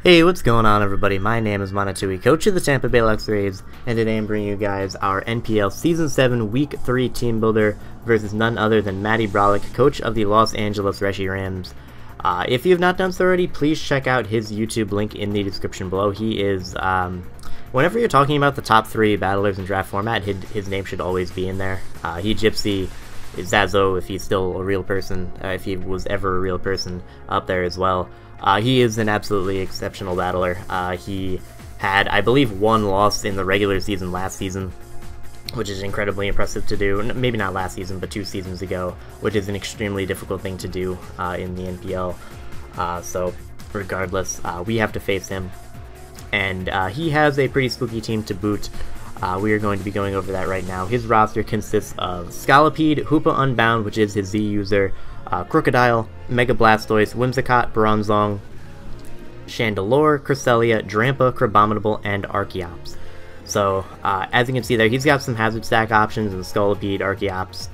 Hey, what's going on everybody? My name is Monatui, coach of the Tampa Bay Lux Rays, and today I'm bringing you guys our NPL Season 7 Week 3 Team Builder versus none other than Matty Brolick, coach of the Los Angeles Reshirams. If you have not done so already, please check out his YouTube link in the description below. He is, whenever you're talking about the top 3 battlers in draft format, his name should always be in there. He Gypsy, Zazo, if he's still a real person, if he was ever a real person, up there as well. He is an absolutely exceptional battler. He had, I believe, 1 loss in the regular season last season, which is incredibly impressive to do. Maybe not last season, but 2 seasons ago, which is an extremely difficult thing to do in the NPL. So, regardless, we have to face him. And he has a pretty spooky team to boot. We are going to be going over that right now. His roster consists of Scolipede, Hoopa Unbound, which is his Z user, Crocodile, Mega Blastoise, Whimsicott, Bronzong, Chandelure, Cresselia, Drampa, Crabominable, and Archeops. So, as you can see there, he's got some hazard stack options in Scolipede, Archeops,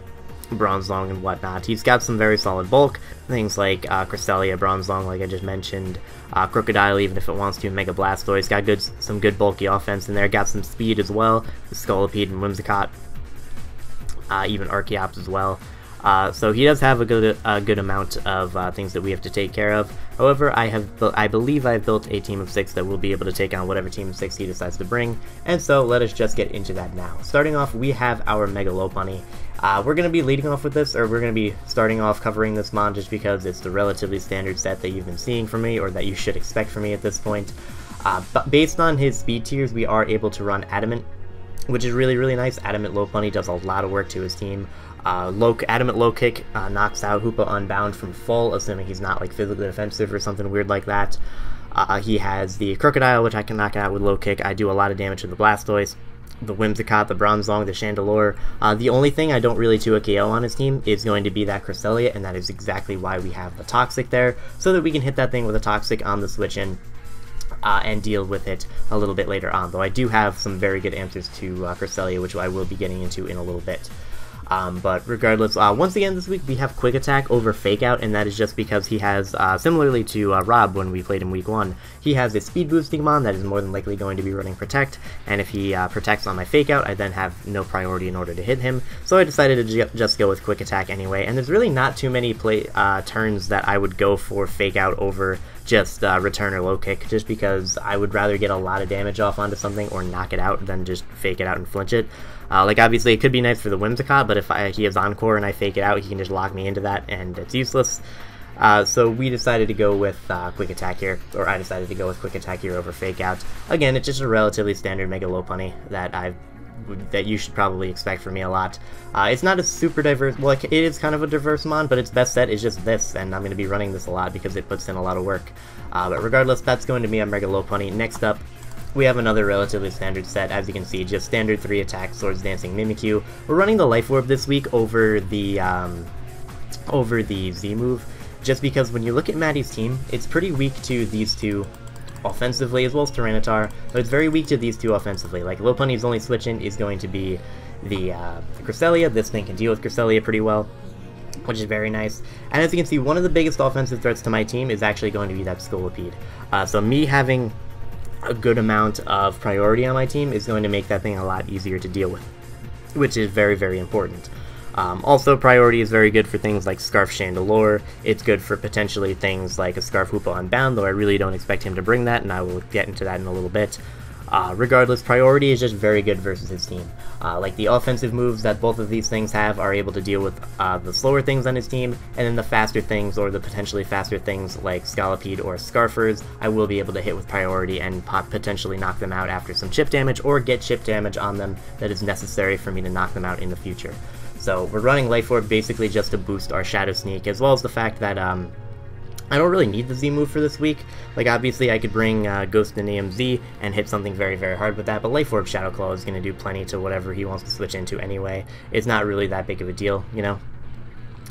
Bronzong, and whatnot. He's got some very solid bulk, things like Cresselia, Bronzong, like I just mentioned, Crocodile, even if it wants to, Mega Blastoise, got some good bulky offense in there, got some speed as well, with Scolipede and Whimsicott, even Archeops as well. So he does have a good amount of things that we have to take care of. However, I believe I've built a team of 6 that will be able to take on whatever team of 6 he decides to bring, and so let us just get into that now. Starting off, we have our Mega Lopunny. We're going to be leading off with this, or we're going to be starting off covering this mon just because it's the relatively standard set that you've been seeing from me, or that you should expect from me at this point. But based on his speed tiers, we are able to run Adamant, which is really nice. Adamant Lopunny does a lot of work to his team. Adamant Low Kick knocks out Hoopa Unbound from full, assuming he's not like physically defensive or something weird like that. He has the Crocodile, which I can knock out with Low Kick. I do a lot of damage to the Blastoise, the Whimsicott, the Bronzong, the Chandelure. The only thing I don't really 2 a KO on his team is going to be that Cresselia, and that is exactly why we have the Toxic there, so that we can hit that thing with a Toxic on the switch-in. And deal with it a little bit later on, though I do have some very good answers to Cresselia, which I will be getting into in a little bit. But regardless, once again this week we have Quick Attack over Fake Out, and that is just because he has, similarly to Rob when we played in week 1, he has a speed boosting mon that is more than likely going to be running Protect, and if he protects on my Fake Out, I then have no priority in order to hit him, so I decided to just go with Quick Attack anyway, and there's really not too many turns that I would go for Fake Out over just Return or Low Kick, just because I would rather get a lot of damage off onto something or knock it out than just fake it out and flinch it. Like obviously it could be nice for the Whimsicott, but if he has Encore and I fake it out, he can just lock me into that and it's useless. So we decided to go with Quick Attack here, or I decided to go with Quick Attack here over Fake Out. Again, it's just a relatively standard Mega Lopunny that you should probably expect from me a lot. It's not a super diverse, well, it is kind of a diverse mon, but its best set is just this, and I'm going to be running this a lot because it puts in a lot of work. But regardless, that's going to be a Mega Lopunny. Next up, we have another relatively standard set, as you can see, just standard 3 attack, Swords Dancing Mimikyu. We're running the Life Orb this week over the Z move, just because when you look at Matty's team, it's pretty weak to these 2 offensively, as well as Tyranitar, but it's very weak to these 2 offensively. Like, Lopunny's only switch-in is going to be the Cresselia. This thing can deal with Cresselia pretty well, which is very nice. And as you can see, one of the biggest offensive threats to my team is actually going to be that Scolipede. So me having a good amount of priority on my team is going to make that thing a lot easier to deal with, which is very important. Also, priority is very good for things like Scarf Chandelure. It's good for potentially things like a Scarf Hoopa Unbound, though I really don't expect him to bring that, and I will get into that in a little bit. Regardless, priority is just very good versus his team. Like the offensive moves that both of these things have are able to deal with the slower things on his team, and then the faster things, or the potentially faster things like Scolipede or Scarfers, I will be able to hit with priority and potentially knock them out after some chip damage, or get chip damage on them that is necessary for me to knock them out in the future. So we're running Life Orb basically just to boost our Shadow Sneak, as well as the fact that I don't really need the Z move for this week. Like, obviously I could bring Ghost and AMZ and hit something very hard with that, but Life Orb Shadow Claw is going to do plenty to whatever he wants to switch into anyway. It's not really that big of a deal, you know?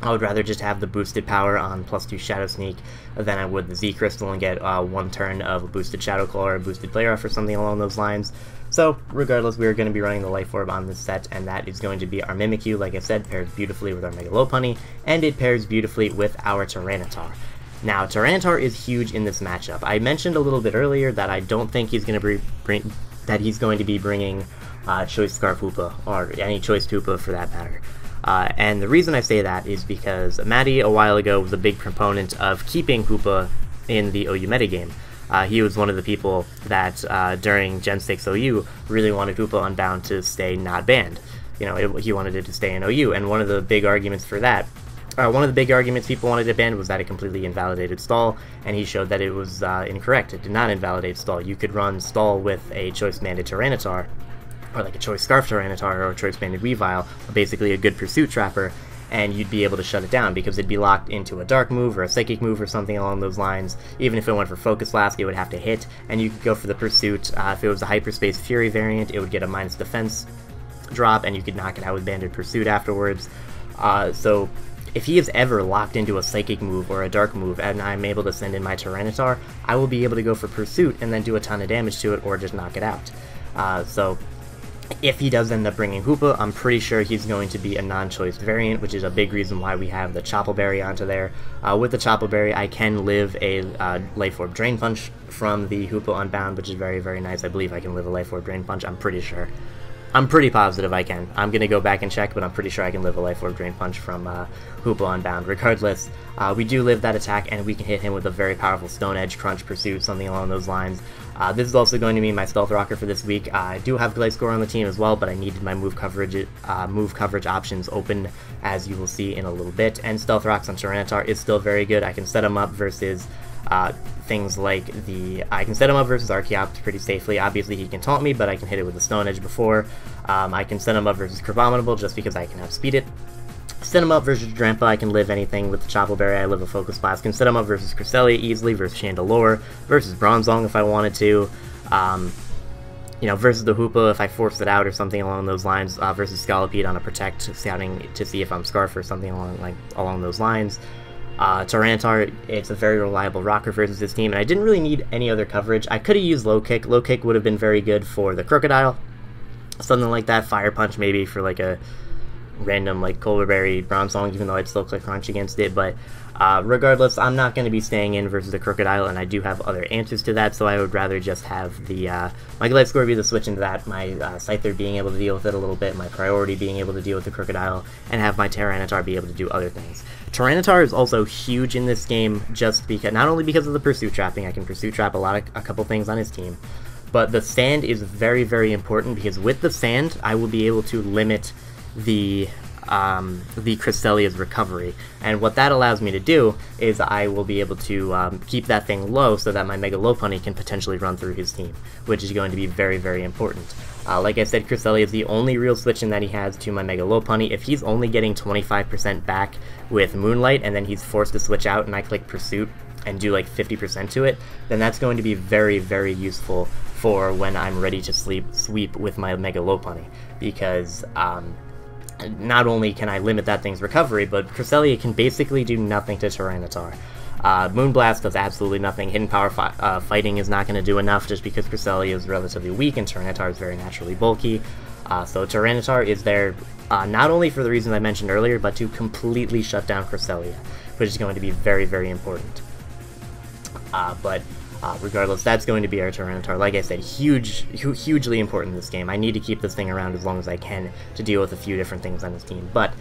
I would rather just have the boosted power on +2 Shadow Sneak than I would the Z Crystal and get 1 turn of a boosted Shadow Claw or a boosted Player Off or something along those lines. So, regardless, we are going to be running the Life Orb on this set, and that is going to be our Mimikyu. Like I said, pairs beautifully with our Mega Lopunny, and it pairs beautifully with our Tyranitar. Now, Tyranitar is huge in this matchup. I mentioned a little bit earlier that I don't think he's going to be bringing Choice Scarf Hoopa, or any Choice Hoopa for that matter. And the reason I say that is because Matty a while ago was a big proponent of keeping Hoopa in the OU metagame. He was one of the people that during Gen 6 OU really wanted Hoopa Unbound to stay not banned. You know, he wanted it to stay in OU, and one of the big arguments for that, one of the big arguments people wanted to ban was that it completely invalidated stall, and he showed that it was incorrect. It did not invalidate stall. You could run stall with a choice banded Tyranitar, or like a choice scarf Tyranitar, or a choice banded Weavile, basically a good pursuit trapper, and you'd be able to shut it down because it'd be locked into a dark move or a psychic move or something along those lines. Even if it went for Focus Blast, it would have to hit, and you could go for the pursuit. If it was a Hyperspace Fury variant, it would get a minus defense drop, and you could knock it out with Banded Pursuit afterwards. So if he is ever locked into a Psychic move or a Dark move, and I'm able to send in my Tyranitar, I will be able to go for Pursuit and then do a ton of damage to it or just knock it out. So if he does end up bringing Hoopa, I'm pretty sure he's going to be a non-choice variant, which is a big reason why we have the Choppleberry onto there. With the Choppleberry, I can live a Life Orb Drain Punch from the Hoopa Unbound, which is very, very nice. I believe I can live a Life Orb Drain Punch, I'm pretty sure. I'm pretty positive I can. I'm going to go back and check, but I'm pretty sure I can live a Life Orb Drain Punch from Hoopa Unbound. Regardless, we do live that attack, and we can hit him with a very powerful Stone Edge, Crunch, Pursuit, something along those lines. This is also going to be my Stealth Rocker for this week. I do have Gliscor on the team as well, but I needed my move coverage options open, as you will see in a little bit. And Stealth Rocks on Tyranitar is still very good. I can set him up versus things like I can set him up versus Archeops pretty safely. Obviously he can taunt me, but I can hit it with the Stone Edge before. I can set him up versus Crabominable just because I can outspeed it. Set him up versus Drampa, I can live anything with the Choppleberry, I live a Focus Blast. Can set him up versus Cresselia easily, versus Chandelure, versus Bronzong if I wanted to. You know, versus the Hoopa if I forced it out or something along those lines, versus Scolipede on a Protect, scouting to see if I'm Scarf or something along those lines. Tyranitar, it's a very reliable rocker versus this team, and I didn't really need any other coverage. I could have used Low Kick. Low Kick would have been very good for the Crocodile. Something like that. Fire Punch maybe for like a random like Colberberry Bronzong, even though I'd still click Crunch against it. But regardless, I'm not going to be staying in versus the Crocodile, and I do have other answers to that, so I would rather just have the my Gliscor be the switch into that, my Scyther being able to deal with it a little bit, my Priority being able to deal with the Crocodile, and have my Tyranitar be able to do other things. Tyranitar is also huge in this game, just because, not only because of the Pursuit Trapping, I can Pursuit Trap a couple things on his team, but the Sand is very, very important, because with the Sand, I will be able to limit the Cresselia's recovery, and what that allows me to do is I will be able to keep that thing low so that my Mega Lopunny can potentially run through his team, which is going to be very, very important. Like I said, Cresselia is the only real switch-in that he has to my Mega Lopunny. If he's only getting 25% back with Moonlight, and then he's forced to switch out and I click Pursuit and do like 50% to it, then that's going to be very, very useful for when I'm ready to sweep with my Mega Lopunny, because not only can I limit that thing's recovery, but Cresselia can basically do nothing to Tyranitar. Moonblast does absolutely nothing. Hidden Power fighting is not going to do enough just because Cresselia is relatively weak and Tyranitar is very naturally bulky. So Tyranitar is there not only for the reasons I mentioned earlier, but to completely shut down Cresselia, which is going to be very, very important. Regardless, that's going to be our Tyranitar. Like I said, hugely important in this game. I need to keep this thing around as long as I can to deal with a few different things on this team. But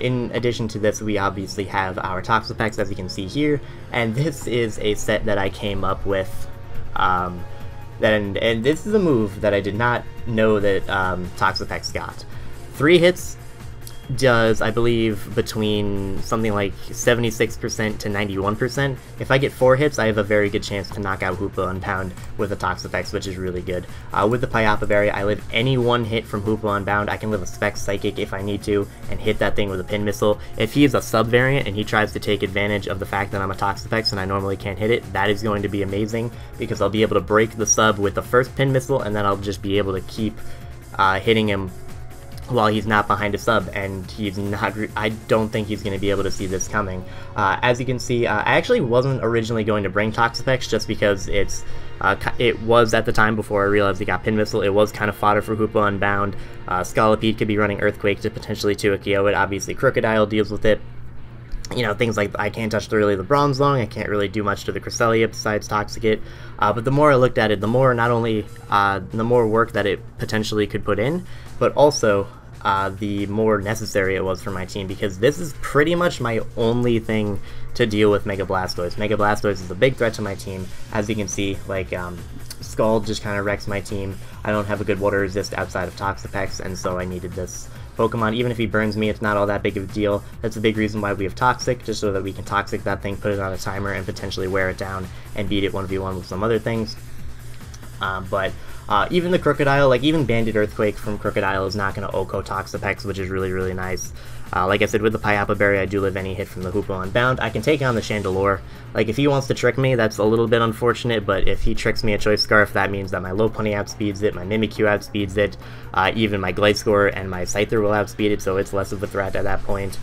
in addition to this, we obviously have our Toxapex, as you can see here, and this is a set that I came up with. And this is a move that I did not know that Toxapex got. 3 hits does, I believe, between something like 76% to 91%. If I get 4 hits, I have a very good chance to knock out Hoopa Unbound with a Toxapex, which is really good. With the Pyapa Berry, I live any 1 hit from Hoopa Unbound. I can live a Specs Psychic if I need to, and hit that thing with a Pin Missile. If he is a sub-variant and he tries to take advantage of the fact that I'm a Toxapex and I normally can't hit it, that is going to be amazing, because I'll be able to break the sub with the first Pin Missile, and then I'll just be able to keep hitting him while he's not behind a sub, and he's not. I don't think he's going to be able to see this coming. As you can see, I actually wasn't originally going to bring Toxapex just because it was at the time before I realized he got Pin Missile. It was kind of fodder for Hoopa Unbound. Scolipede could be running Earthquake to potentially 2-KO it. Obviously, Crocodile deals with it. You know, things like I can't touch really the Bronzong, I can't really do much to the Cresselia besides Toxic it, but the more I looked at it, the more not only the more work that it potentially could put in, but also the more necessary it was for my team, because this is pretty much my only thing to deal with Mega Blastoise. Mega Blastoise is a big threat to my team, as you can see. Like, Scald just kind of wrecks my team. I don't have a good water resist outside of Toxapex, and so I needed this Pokemon. Even if he burns me, it's not all that big of a deal. That's a big reason why we have Toxic, just so that we can Toxic that thing, put it on a timer, and potentially wear it down and beat it 1v1 with some other things. Even the Crocodile, like even Banded Earthquake from Crocodile is not going to OHKO Toxapex, which is really, really nice. Like I said, with the Payapa Berry, I do live any hit from the Hoopa Unbound. I can take on the Chandelure. Like, if he wants to trick me, that's a little bit unfortunate, but if he tricks me a Choice Scarf, that means that my Lopunny outspeeds it, my Mimikyu outspeeds it, even my Gliscor and my Scyther will outspeed it, so it's less of a threat at that point.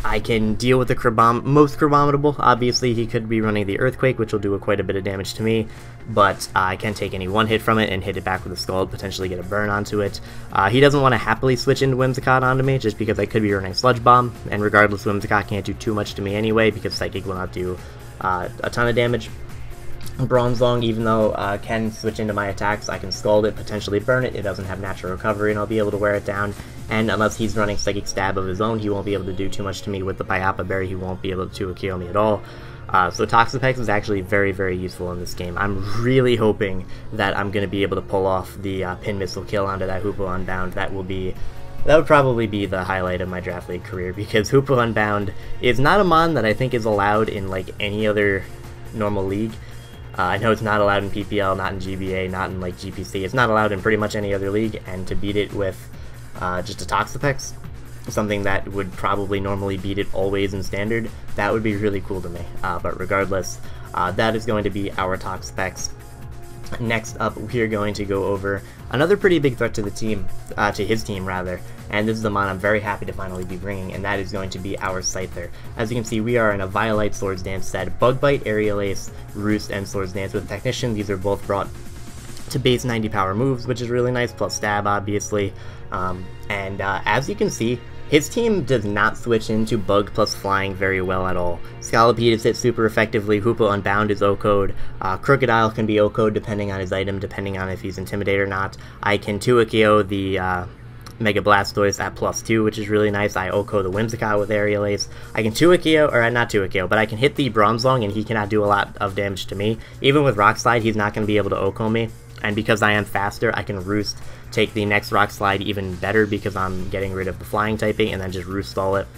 I can deal with the most Crabominable. Obviously, he could be running the Earthquake, which will do quite a bit of damage to me, but I can take any one hit from it and hit it back with a Scald, potentially get a burn onto it. He doesn't want to happily switch into Whimsicott onto me, just because I could be running Sludge Bomb, and regardless, Whimsicott can't do too much to me anyway, because Psychic will not do a ton of damage. Bronzong, even though can switch into my attacks, I can Scald it, potentially burn it. It doesn't have natural recovery, and I'll be able to wear it down. And unless he's running Psychic Stab of his own, he won't be able to do too much to me. With the Payapa Berry, he won't be able to KO me at all. So Toxapex is actually very, very useful in this game. I'm really hoping that I'm going to be able to pull off the Pin Missile kill onto that Hoopa Unbound. That would probably be the highlight of my Draft League career, because Hoopa Unbound is not a mon that I think is allowed in like any other normal league. I know it's not allowed in PPL, not in GBA, not in like GPC. It's not allowed in pretty much any other league, and to beat it with just a Toxapex, something that would probably normally beat it always in Standard, that would be really cool to me. But regardless, that is going to be our Toxapex. Next up, we are going to go over another pretty big threat to the team, to his team rather, and this is the mon I'm very happy to finally be bringing, and that is going to be our Scyther. As you can see, we are in a Violite Swords Dance set, Bug Bite, Aerial Ace, Roost, and Swords Dance with Technician. These are both brought to base 90 power moves, which is really nice, plus Stab, obviously. As you can see, his team does not switch into Bug plus Flying very well at all. Scolipede is hit super effectively, Hoopa Unbound is OHKO'd, Crocodile can be OHKO'd depending on his item, depending on if he's Intimidate or not. I can 2-KO the Mega Blastoise at +2, which is really nice. I OHKO the Whimsicott with Aerial Ace. I can 2-KO, or not 2-KO, but I can hit the Bronzong and he cannot do a lot of damage to me. Even with Rock Slide, he's not going to be able to OHKO me. And because I am faster, I can Roost, take the next Rock Slide even better because I'm getting rid of the Flying typing, and then just Roost stall it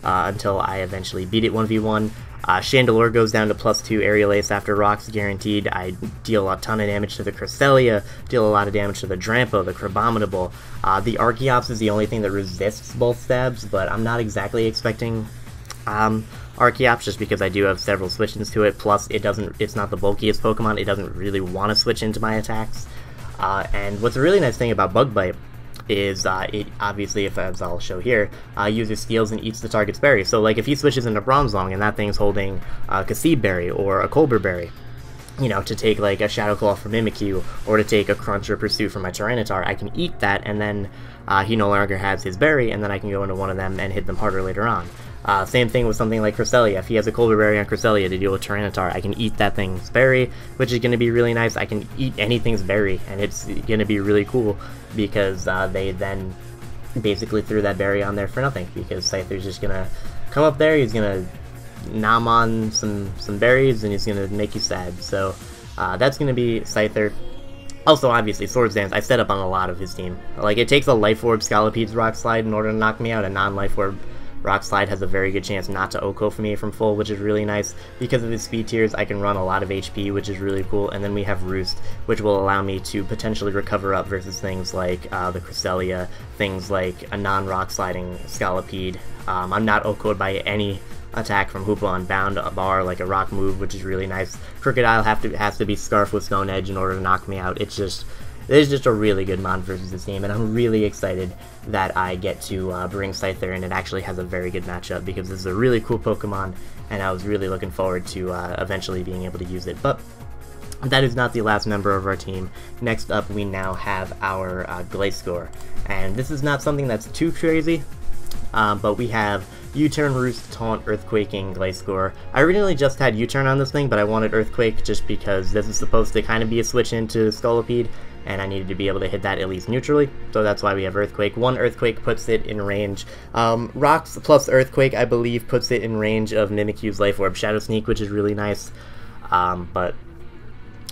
until I eventually beat it 1v1. Chandelure goes down to +2 Aerial Ace after Rocks guaranteed. I deal a ton of damage to the Cresselia, deal a lot of damage to the Drampa, the Crabominable. The Archeops is the only thing that resists both stabs, but I'm not exactly expecting Archeops, just because I do have several switch-ins to it, plus it's not the bulkiest Pokemon, it doesn't really want to switch into my attacks. And what's a really nice thing about Bug Bite is it obviously, as I'll show here, uses steals and eats the target's berry. So like if he switches into Bronzong and that thing's holding a Cassib Berry or a Colbur Berry, you know, to take like a Shadow Claw from Mimikyu or to take a Crunch or Pursuit from my Tyranitar, I can eat that, and then he no longer has his berry, and then I can go into one of them and hit them harder later on. Same thing with something like Cresselia. If he has a Colbur Berry on Cresselia to deal with Tyranitar, I can eat that thing's berry, which is going to be really nice. I can eat anything's berry, and it's going to be really cool because they then basically threw that berry on there for nothing, because Scyther's just going to come up there, he's going to nom on some berries, and he's going to make you sad. So that's going to be Scyther. Also, obviously, Swords Dance, I set up on a lot of his team. Like, it takes a Life Orb Scolipede's Rock Slide in order to knock me out. A non-Life Orb Rock Slide has a very good chance not to OHKO for me from full, which is really nice. Because of his speed tiers, I can run a lot of HP, which is really cool. And then we have Roost, which will allow me to potentially recover up versus things like the Cresselia, things like a non-Rock Sliding Scolipede. I'm not OHKO'd by any attack from Hoopa Unbound, a bar like a rock move, which is really nice. Crocodile has to be Scarf with Stone Edge in order to knock me out. It's just a really good mon versus this team, and I'm really excited that I get to bring Scyther, and it actually has a very good matchup because this is a really cool Pokemon, and I was really looking forward to eventually being able to use it. But that is not the last member of our team. Next up, we now have our Gliscor, and this is not something that's too crazy, but we have U-turn, Roost, Taunt, Earthquaking, Gliscor. I originally just had U-turn on this thing, but I wanted Earthquake just because this is supposed to kind of be a switch into Scolipede, and I needed to be able to hit that at least neutrally, so that's why we have Earthquake. One Earthquake puts it in range. Rocks plus Earthquake, I believe, puts it in range of Mimikyu's Life Orb Shadow Sneak, which is really nice,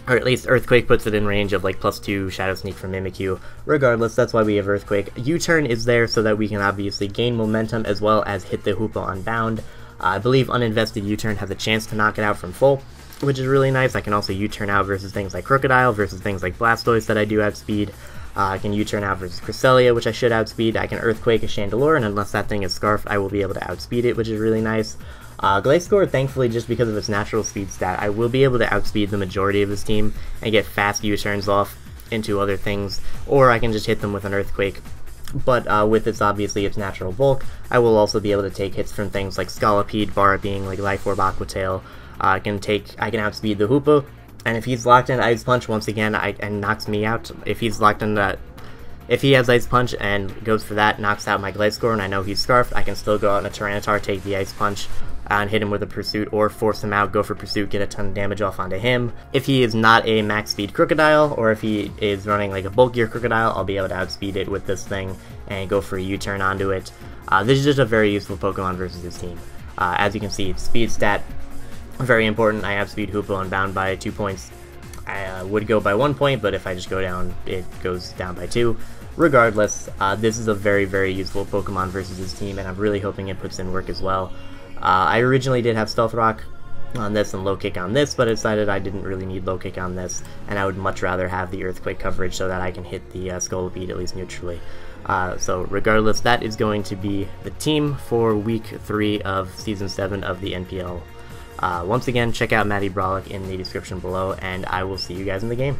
or at least Earthquake puts it in range of like +2 Shadow Sneak from Mimikyu. Regardless, that's why we have Earthquake. U-turn is there so that we can obviously gain momentum as well as hit the Hoopa on bound. I believe uninvested U-turn has a chance to knock it out from full, which is really nice. I can also U-turn out versus things like Crocodile, versus things like Blastoise that I do outspeed. I can U-turn out versus Cresselia, which I should outspeed. I can Earthquake a Chandelure, and unless that thing is Scarfed, I will be able to outspeed it, which is really nice. Gliscor, thankfully, just because of its natural speed stat, I will be able to outspeed the majority of his team and get fast U-turns off into other things, or I can just hit them with an Earthquake. But with its natural bulk, I will also be able to take hits from things like Scolipede, Baraping, like Life Orb, Aqua Tail. I can outspeed the Hoopa, and if he's locked in Ice Punch once again and knocks me out, if he has Ice Punch and goes for that, knocks out my Gliscor, and I know he's Scarfed, I can still go out in a Tyranitar, take the Ice Punch, and hit him with a Pursuit, or force him out, go for Pursuit, get a ton of damage off onto him. If he is not a max speed Crocodile, or if he is running like a bulkier Crocodile, I'll be able to outspeed it with this thing and go for a U-turn onto it. This is just a very useful Pokemon versus his team. As you can see, speed stat, very important. I outspeed Hoopa on bound by 2 points. I would go by 1 point, but if I just go down, it goes down by 2. Regardless, this is a very, very useful Pokemon versus his team, and I'm really hoping it puts in work as well. I originally did have Stealth Rock on this and Low Kick on this, but I decided I didn't really need Low Kick on this, and I would much rather have the Earthquake coverage so that I can hit the Scolipede at least neutrally. So regardless, that is going to be the team for Week 3 of Season 7 of the NPL. Once again, check out Matty Brolic in the description below, and I will see you guys in the game.